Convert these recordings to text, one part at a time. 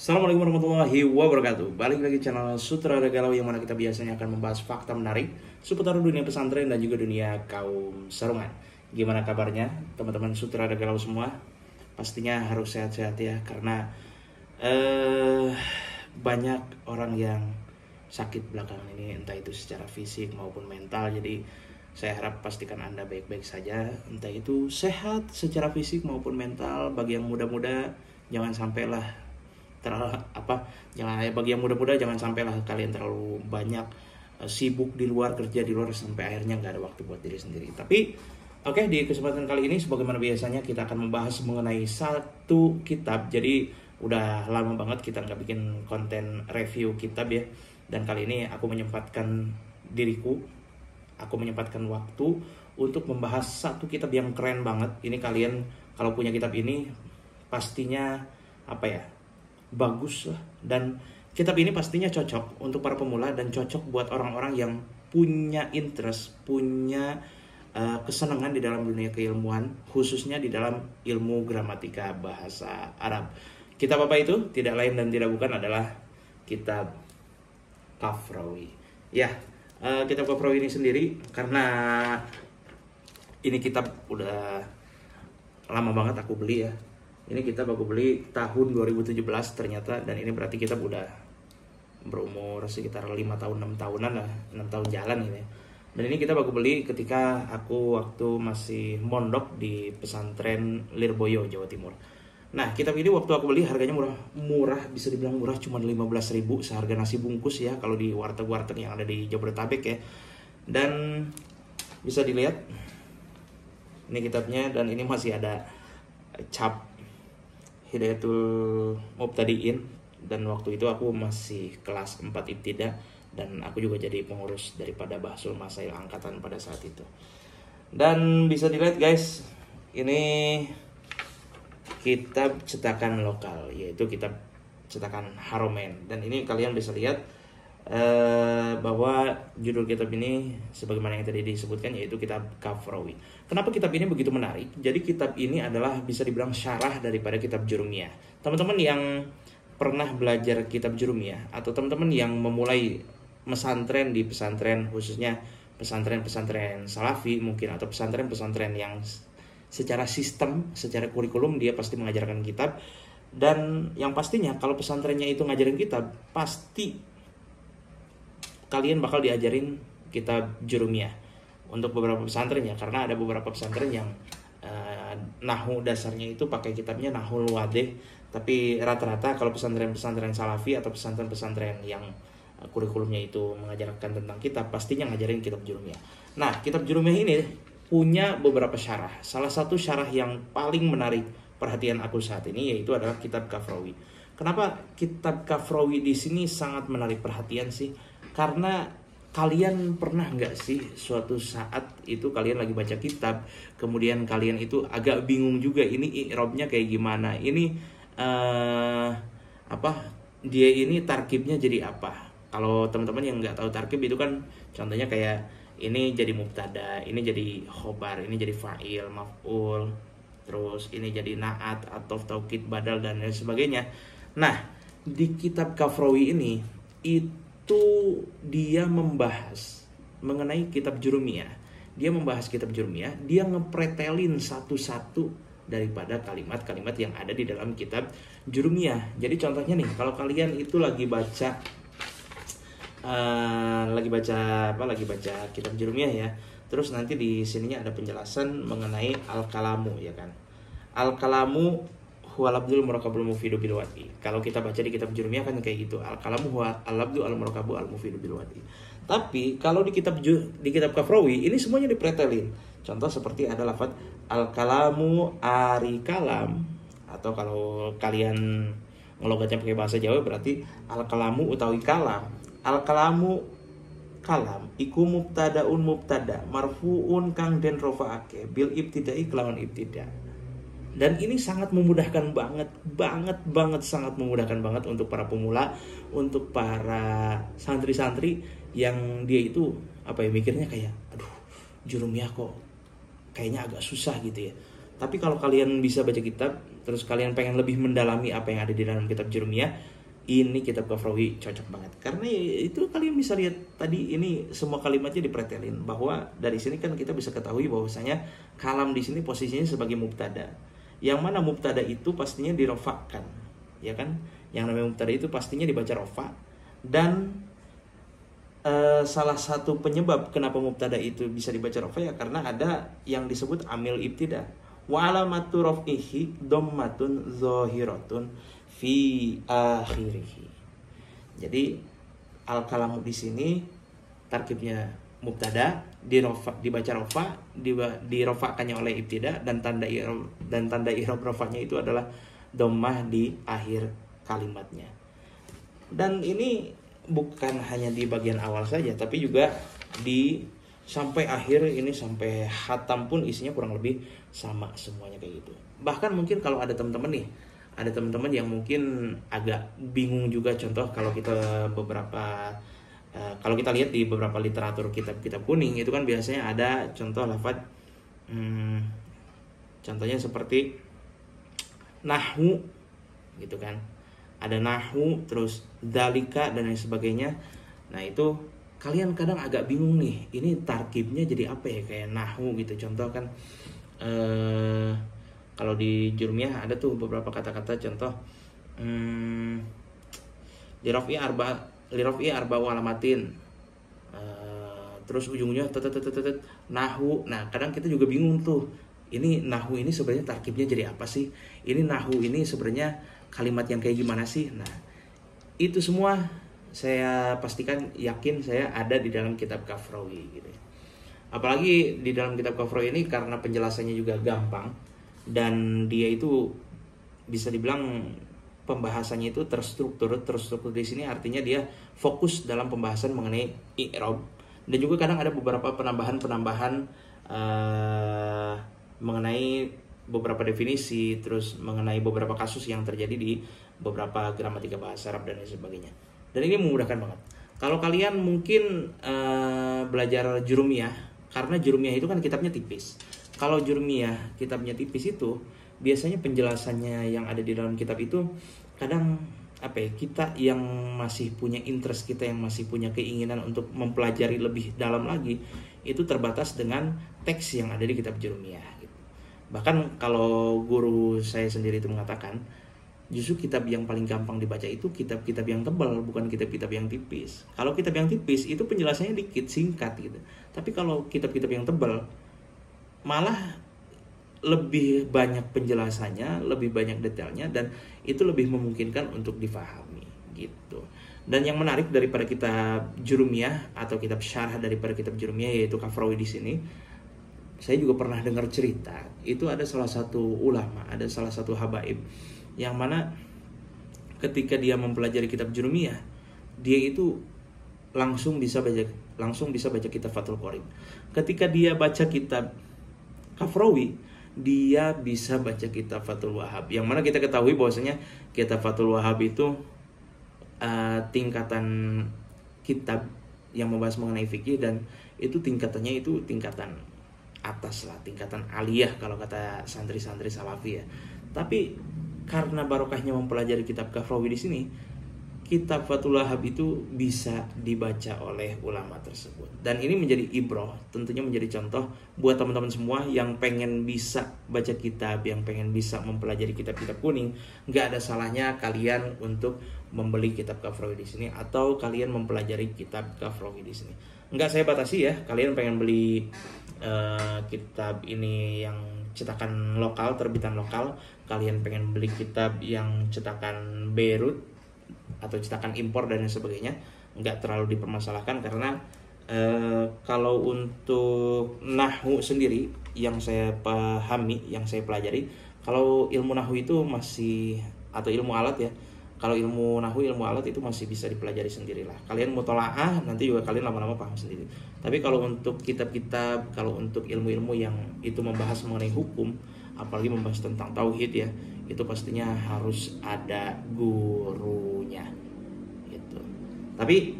Assalamualaikum warahmatullahi wabarakatuh. Balik lagi channel Sutradara Galau yang mana kita biasanya akan membahas fakta menarik seputar dunia pesantren dan juga dunia kaum sarungan. Gimana kabarnya teman-teman Sutradara Galau semua? Pastinya harus sehat-sehat ya, karena banyak orang yang sakit belakangan ini, entah itu secara fisik maupun mental. Jadi saya harap pastikan Anda baik-baik saja, entah itu sehat secara fisik maupun mental. Bagi yang muda-muda jangan sampailah bagi yang muda-muda jangan sampailah kalian terlalu banyak sibuk di luar, kerja di luar sampai akhirnya nggak ada waktu buat diri sendiri. Tapi oke, di kesempatan kali ini sebagaimana biasanya kita akan membahas mengenai satu kitab. Jadi udah lama banget kita nggak bikin konten review kitab ya, dan kali ini aku menyempatkan waktu untuk membahas satu kitab yang keren banget. Ini kalian kalau punya kitab ini pastinya bagus lah, dan kitab ini pastinya cocok untuk para pemula dan cocok buat orang-orang yang punya interest, punya kesenangan di dalam dunia keilmuan, khususnya di dalam ilmu gramatika bahasa Arab. Kitab apa itu? Tidak lain dan tidak bukan adalah kitab Kafrawi. Ya, kitab Kafrawi ini sendiri, karena ini kitab udah lama banget aku beli ya. Ini kitab aku beli tahun 2017 ternyata, dan ini berarti kitab udah berumur sekitar 5 tahun, 6 tahunan lah, 6 tahun jalan ini. Dan ini kitab aku beli ketika aku waktu masih mondok di pesantren Lirboyo, Jawa Timur. Nah, kitab ini waktu aku beli harganya murah, bisa dibilang murah, cuma 15.000 seharga nasi bungkus ya kalau di warteg-warteg yang ada di Jabodetabek ya. Dan bisa dilihat ini kitabnya, dan ini masih ada cap Hidayatul Mubtadiin, dan waktu itu aku masih kelas 4 ibtidah, dan aku juga jadi pengurus daripada Bahsul Masail angkatan pada saat itu. Dan bisa dilihat guys, ini kitab cetakan lokal, yaitu kitab cetakan Haromen. Dan ini kalian bisa lihat bahwa judul kitab ini sebagaimana yang tadi disebutkan, yaitu kitab Kafrawi. Kenapa kitab ini begitu menarik? Jadi kitab ini adalah bisa dibilang syarah daripada kitab Jurumiyah. Teman-teman yang pernah belajar kitab Jurumiyah, atau teman-teman yang memulai pesantren di pesantren, khususnya pesantren-pesantren salafi mungkin, atau pesantren-pesantren yang secara sistem, secara kurikulum dia pasti mengajarkan kitab. Dan yang pastinya kalau pesantrennya itu ngajarin kitab, pasti kalian bakal diajarin kitab Jurumiyah untuk beberapa pesantren ya, karena ada beberapa pesantren yang nahwu dasarnya itu pakai kitabnya Nahwul Wadih. Tapi rata-rata kalau pesantren-pesantren salafi atau pesantren-pesantren yang kurikulumnya itu mengajarkan tentang kitab, pastinya ngajarin kitab Jurumiyah. Nah, kitab Jurumiyah ini punya beberapa syarah. Salah satu syarah yang paling menarik perhatian aku saat ini yaitu adalah kitab Kafrawi. Kenapa kitab Kafrawi di sini sangat menarik perhatian sih? Karena kalian pernah nggak sih suatu saat itu kalian lagi baca kitab, kemudian kalian itu agak bingung juga, ini i'rabnya kayak gimana, ini dia ini tarkibnya jadi apa. Kalau teman-teman yang nggak tahu tarkib itu kan contohnya kayak ini jadi mubtada, ini jadi khobar, ini jadi fa'il, maf'ul, terus ini jadi na'at, atau taukid, badal, dan lain sebagainya. Nah, di kitab Kafrawi ini itu dia membahas mengenai kitab Jurumiyah. Dia membahas kitab Jurumiyah, dia ngepretelin satu-satu daripada kalimat-kalimat yang ada di dalam kitab Jurumiyah. Jadi contohnya nih, kalau kalian itu lagi baca kitab Jurumiyah ya. Terus nanti di sininya ada penjelasan mengenai al-kalamu ya kan. Al-kalamu huwal abdul murakabul mufidu bil wadi. Kalau kita baca di kitab Jurumiyah kan kayak gitu. Al-kalamu huwal abdul al murakabu al mufidu bil wadi. Tapi kalau di kitab Kafrawi ini semuanya dipretelin. Contoh seperti ada lafaz al-kalamu ari kalam, atau kalau kalian ngelogatnya pakai bahasa Jawa berarti al-kalamu utawi kalam. Al-kalamu kalam iku mubtadaun mubtada marfuun kang den rofaake bil ibtidai kelawan ibtida. Dan ini sangat memudahkan banget sangat memudahkan banget untuk para pemula, untuk para santri-santri yang dia itu mikirnya kayak aduh Jurumiyah kok kayaknya agak susah gitu ya. Tapi kalau kalian bisa baca kitab, terus kalian pengen lebih mendalami apa yang ada di dalam kitab Jurumiyah, ini kitab Ghafrawi cocok banget. Karena itu kalian bisa lihat tadi, ini semua kalimatnya dipretelin, bahwa dari sini kan kita bisa ketahui bahwasanya kalam di sini posisinya sebagai mubtada. Yang mana mubtada itu pastinya dirofakkan, ya kan? Yang namanya mubtada itu pastinya dibaca rofa. Dan salah satu penyebab kenapa mubtada itu bisa dibaca rofa ya karena ada yang disebut amil ibtida. Wa alamatu raf'ihi dhammatun zahiratun fi akhirih. Jadi al kalamu di sini tarkibnya mubtada dibaca rofa, dirofakkannya oleh ibtida, dan tanda i'rab rofanya itu adalah dhammah di akhir kalimatnya. Dan ini bukan hanya di bagian awal saja, tapi juga di sampai akhir, ini sampai khatam pun isinya kurang lebih sama semuanya kayak gitu. Bahkan mungkin kalau ada teman-teman nih, ada teman-teman yang mungkin agak bingung juga, contoh kalau kita kalau kita lihat di beberapa literatur kitab-kitab kuning itu kan biasanya ada contoh lafaz, contohnya seperti nahwu gitu kan, ada nahwu terus dalika dan lain sebagainya. Nah itu kalian kadang agak bingung nih, ini tarkibnya jadi apa ya, kayak nahwu gitu. Contoh kan kalau di Jurumiyah ada tuh beberapa kata-kata, contoh liraf'i arba'u alamatin, terus ujungnya nahwu. Nah kadang kita juga bingung tuh, ini nahwu ini sebenarnya tarkibnya jadi apa sih, ini nahwu ini sebenarnya kalimat yang kayak gimana sih. Nah itu semua saya pastikan, yakin saya ada di dalam kitab Ghafrawi gitu ya. Apalagi di dalam kitab Ghafrawi ini karena penjelasannya juga gampang, dan dia itu bisa dibilang pembahasannya itu terstruktur di sini, artinya dia fokus dalam pembahasan mengenai i'rab, dan juga kadang ada beberapa penambahan mengenai beberapa definisi, terus mengenai beberapa kasus yang terjadi di beberapa gramatika bahasa Arab dan lain sebagainya. Dan ini memudahkan banget. Kalau kalian mungkin belajar Jurumiyah, karena Jurumiyah itu kan kitabnya tipis. Kalau Jurumiyah kitabnya tipis itu biasanya penjelasannya yang ada di dalam kitab itu kadang kita yang masih punya interest, kita yang masih punya keinginan untuk mempelajari lebih dalam lagi, itu terbatas dengan teks yang ada di kitab Jurumiyah gitu. Bahkan kalau guru saya sendiri itu mengatakan, justru kitab yang paling gampang dibaca itu kitab-kitab yang tebal, bukan kitab-kitab yang tipis. Kalau kitab yang tipis itu penjelasannya dikit, singkat gitu. Tapi kalau kitab-kitab yang tebal malah lebih banyak penjelasannya, lebih banyak detailnya, dan itu lebih memungkinkan untuk difahami gitu. Dan yang menarik daripada kitab Jurumiyah atau kitab syarah daripada kitab Jurumiyah yaitu Ghafrawi di sini, saya juga pernah dengar cerita, itu ada salah satu ulama, ada salah satu habaib yang mana ketika dia mempelajari kitab Jurumiyah, dia itu langsung bisa baca kitab Fathul Qorib. Ketika dia baca kitab Ghafrawi, dia bisa baca kitab Fathul Wahhab. Yang mana kita ketahui bahwasanya kitab Fathul Wahhab itu tingkatan kitab yang membahas mengenai fikih, dan itu tingkatannya itu tingkatan atas lah, tingkatan aliyah kalau kata santri-santri salafi ya. Tapi karena barokahnya mempelajari kitab Ghafrawi di sini, kitab Fathul Wahhab itu bisa dibaca oleh ulama tersebut. Dan ini menjadi ibroh, tentunya menjadi contoh buat teman-teman semua yang pengen bisa baca kitab, yang pengen bisa mempelajari kitab-kitab kuning. Nggak ada salahnya kalian untuk membeli kitab Ghafrawi di sini, atau kalian mempelajari kitab Ghafrawi di sini. Nggak saya batasi ya, kalian pengen beli kitab ini yang cetakan lokal, terbitan lokal, kalian pengen beli kitab yang cetakan Beirut atau cetakan impor dan sebagainya, nggak terlalu dipermasalahkan. Karena kalau untuk nahwu sendiri yang saya pahami, yang saya pelajari, kalau ilmu nahwu itu masih, atau ilmu alat ya, kalau ilmu nahwu, ilmu alat itu masih bisa dipelajari sendirilah. Kalian mutolaah nanti juga kalian lama-lama paham sendiri. Tapi kalau untuk kitab-kitab, kalau untuk ilmu-ilmu yang itu membahas mengenai hukum, apalagi membahas tentang tauhid ya, itu pastinya harus ada gurunya gitu. Tapi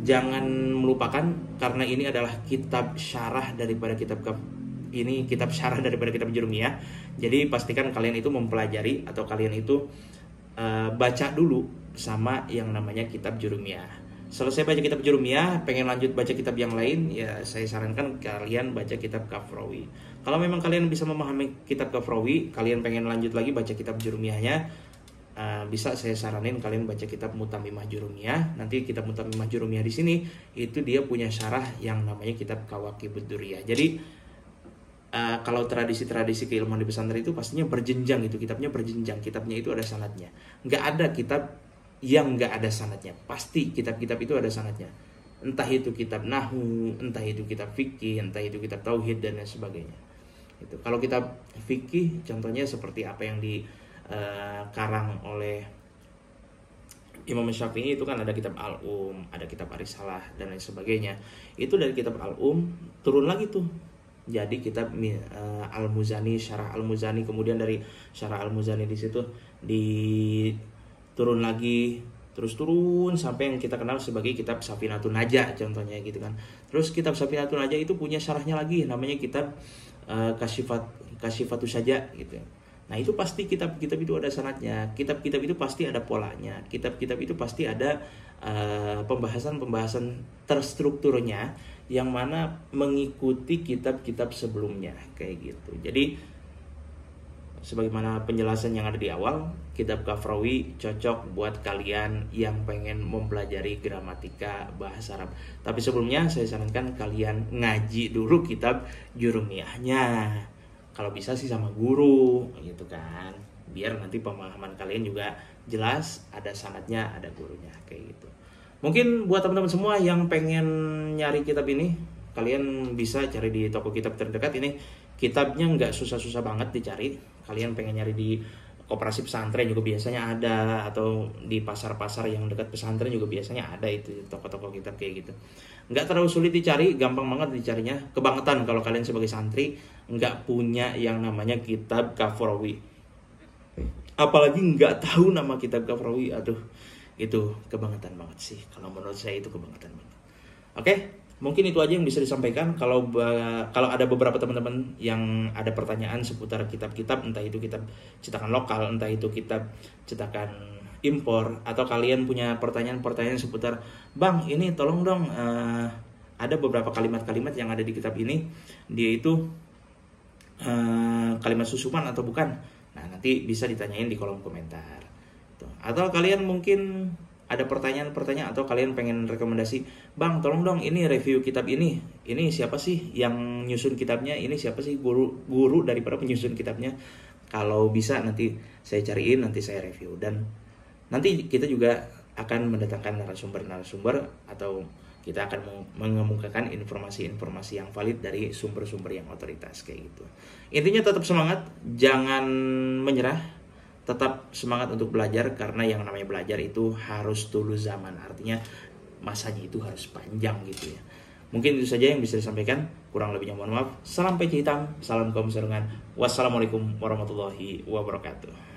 jangan melupakan, karena ini adalah kitab syarah daripada kitab ini kitab syarah daripada kitab Jurumiyah. Jadi pastikan kalian itu mempelajari atau kalian itu baca dulu sama yang namanya kitab Jurumiyah. Selesai baca kitab Jurumiyah, pengen lanjut baca kitab yang lain, ya saya sarankan kalian baca kitab Kafrawi. Kalau memang kalian bisa memahami kitab Kafrawi, kalian pengen lanjut lagi baca kitab Jurumiyahnya, bisa saya saranin kalian baca kitab Mutamimah Jurumiyah. Nanti kitab Mutamimah Jurumiyah di sini itu dia punya syarah yang namanya kitab Kawakibud Duriyah. Jadi kalau tradisi-tradisi keilmuan di pesantren itu pastinya berjenjang, itu kitabnya berjenjang, kitabnya itu ada sanadnya. Nggak ada kitab yang nggak ada sanadnya, pasti kitab-kitab itu ada sanadnya. Entah itu kitab nahwu, entah itu kitab fikih, entah itu kitab tauhid dan lain sebagainya. Itu kalau kitab fikih contohnya seperti apa yang dikarang oleh Imam Syafi'i, itu kan ada kitab Al-Um, ada kitab Arisalah dan lain sebagainya. Itu dari kitab Al-Um turun lagi tuh jadi kitab Al-Muzani, syarah Al-Muzani, kemudian dari syarah Al-Muzani di situ turun lagi, terus turun sampai yang kita kenal sebagai kitab Safinatun Najah contohnya gitu kan. Terus kitab Safinatun Najah itu punya syarahnya lagi namanya kitab Kasyifatus Saja gitu. Nah, itu pasti kitab-kitab itu ada sanadnya, kitab-kitab itu pasti ada polanya, kitab-kitab itu pasti ada pembahasan-pembahasan terstrukturnya yang mana mengikuti kitab-kitab sebelumnya kayak gitu. Jadi sebagaimana penjelasan yang ada di awal, kitab Kafrawi cocok buat kalian yang pengen mempelajari gramatika bahasa Arab. Tapi sebelumnya saya sarankan kalian ngaji dulu kitab Jurumiyahnya. Kalau bisa sih sama guru gitu kan, biar nanti pemahaman kalian juga jelas, ada sanadnya, ada gurunya kayak gitu. Mungkin buat teman-teman semua yang pengen nyari kitab ini, kalian bisa cari di toko kitab terdekat. Ini kitabnya nggak susah-susah banget dicari. Kalian pengen nyari di koperasi pesantren juga biasanya ada, atau di pasar-pasar yang dekat pesantren juga biasanya ada itu toko-toko kitab kayak gitu. Nggak terlalu sulit dicari, gampang banget dicarinya. Kebangetan kalau kalian sebagai santri nggak punya yang namanya kitab Kafrawi, apalagi nggak tahu nama kitab Kafrawi. Aduh, itu kebangetan banget sih, kalau menurut saya itu kebangetan banget. Oke, mungkin itu aja yang bisa disampaikan. Kalau ada beberapa teman-teman yang ada pertanyaan seputar kitab-kitab, entah itu kitab cetakan lokal, entah itu kitab cetakan impor, atau kalian punya pertanyaan-pertanyaan seputar, Bang, ini tolong dong, ada beberapa kalimat-kalimat yang ada di kitab ini, dia itu kalimat susuman atau bukan. Nah, nanti bisa ditanyain di kolom komentar. Atau kalian mungkin ada pertanyaan-pertanyaan, atau kalian pengen rekomendasi, Bang, tolong dong ini review kitab ini siapa sih yang nyusun kitabnya, ini siapa sih guru daripada penyusun kitabnya. Kalau bisa nanti saya cariin, nanti saya review, dan nanti kita juga akan mendatangkan narasumber-narasumber, atau kita akan mengemukakan informasi-informasi yang valid dari sumber-sumber yang otoritas kayak gitu. Intinya tetap semangat, jangan menyerah, tetap semangat untuk belajar, karena yang namanya belajar itu harus tulus zaman, artinya masanya itu harus panjang gitu ya. Mungkin itu saja yang bisa disampaikan, kurang lebihnya mohon maaf. Salam peci hitam, salam kaum sarungan. Wassalamualaikum warahmatullahi wabarakatuh.